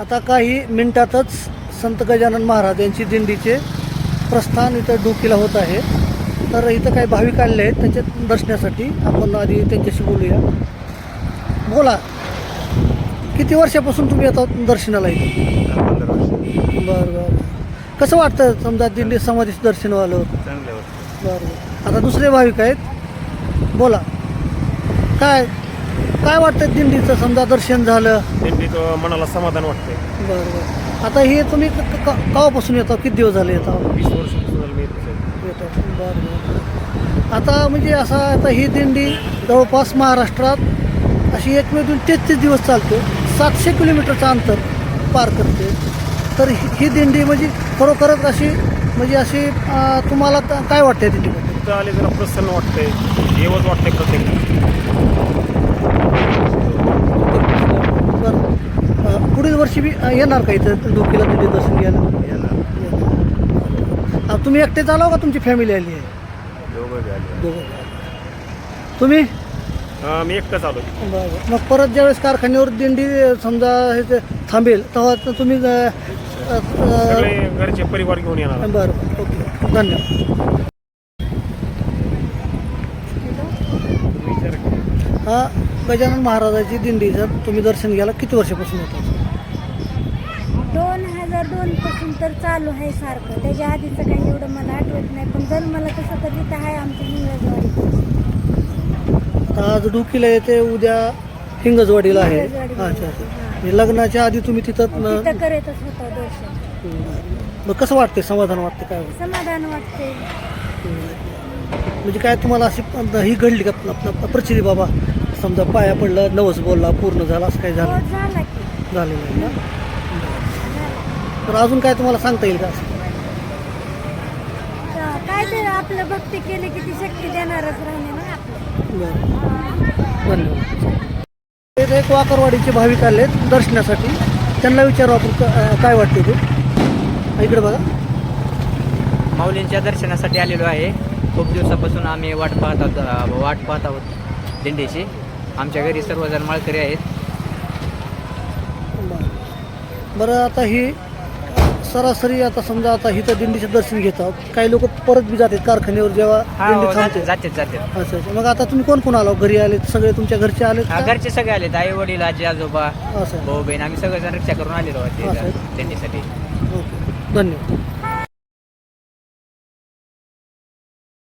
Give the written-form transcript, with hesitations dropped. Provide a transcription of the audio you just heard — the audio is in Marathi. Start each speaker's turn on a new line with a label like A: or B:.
A: आता काही मिनिटातच संत गजानन महाराज यांची दिंडीचे प्रस्थान इथं डोकीला होत आहे. तर इथं काही भाविक आलेले आहेत त्यांच्या दर्शनासाठी. आपण आधी त्यांच्याशी बोलूया. बोला, किती वर्षापासून तुम्ही आता दर्शनाला इथं?
B: 15 वर्ष.
A: बरं. कसं वाटतं समजा दिंडी समाधीचं दर्शन आलं?
B: चांगले वाटतं.
A: बरं. आता दुसरे भाविक आहेत, बोला, काय वाटतं दिंडीचं समजा दर्शन झालं?
B: दिंडीत मनाला समाधान वाटते.
A: बरं. आता हे तुम्ही केव्हापासून येता? किती दिवस झाले येता?
B: 20 वर्षापासून झालं मी येतो.
A: येतात. बरं. आता म्हणजे आता ही दिंडी जवळपास महाराष्ट्रात अशी 1-33 दिवस चालते, 700 किलोमीटरचं अंतर पार करते. तर ही दिंडी म्हणजे खरोखरच अशी तुम्हाला काय वाटते दिंडीबद्दल?
B: तिथं आले जरा प्रसन्न वाटते, येवच वाटते प्रत्येक.
A: बरं. पुढील वर्षी बी येणार का इथं डोकीला दिंडी दर्शन घ्यायला? तुम्ही एकटेच आला का तुमची फॅमिली आली आहे? दोघं. तुम्ही?
B: मी एकटाच आलो.
A: बरं. मग परत ज्यावेळेस कारखान्यावर दिंडी समजा हे थांबेल तेव्हा तुम्ही
B: सगळे घरचे परिवार घेऊन येणार.
A: बरं. ओके, धन्यवाद. हा गजानन महाराजाची दिंडीचं तुम्ही दर्शन घ्यायला किती वर्षापासून येतात?
C: 2002 पासून तर चालू आहे सारखं. त्याच्या आधीचं काही एवढं मला आठवत नाही, पण जर मला तसं कधी तर आहे आमच्या हिंगळजवाडी.
A: आज डोकीला येते, उद्या हिंगजवाडीला आहे.
C: हिंगजवाडी.
A: अच्छा. म्हणजे लग्नाच्या आधी तुम्ही तिथं
C: तिथं करतच होतो दर्शन.
A: मग कसं वाटते? समाधान वाटते? काय
C: समाधान वाटते.
A: म्हणजे काय तुम्हाला अशी ही घडली का प्रचिती बाबा समजा पाया पडलं, नवस बोलला, पूर्ण झाला, असं काही
C: हो,
A: झालं?
C: झाला की
A: झालेलं आहे ना?
C: झाला.
A: तर अजून काय तुम्हाला सांगता येईल का असं?
C: काय ते आपलं भक्ती केली की ती शक्ती देणारच राहणे ना आपलं.
A: बरं. धन्यवाद. इथे एक वाकरवाडीचे भाविक आले दर्शनासाठी. त्यांना विचारू आपण काय वाटते ते. इकडे बघा.
D: माऊलींच्या दर्शनासाठी आलेलो आहे. खूप दिवसापासून आम्ही वाट पाहत आहोत दिंडीची. आमच्या घरी सर्वजण माळकरी आहेत.
A: बरं. आता ही सरासरी आता समजा आता इथं दिंडीचं दर्शन घेतात, काही लोक परत बी जातात कारखान्यावर जेव्हा दिंडी थांबते.
D: जाते.
A: अच्छा. मग आता तुम्ही कोण आलो? घरी आले सगळे? तुमच्या घरचे आले?
D: घरचे सगळे आलेत. आई वडील, आजी आजोबा,
A: असं.
D: भाऊ बहीण, आम्ही सगळेजण रिक्षा करून आलेलो आहोत दिंडीसाठी.
A: ओके, धन्यवाद.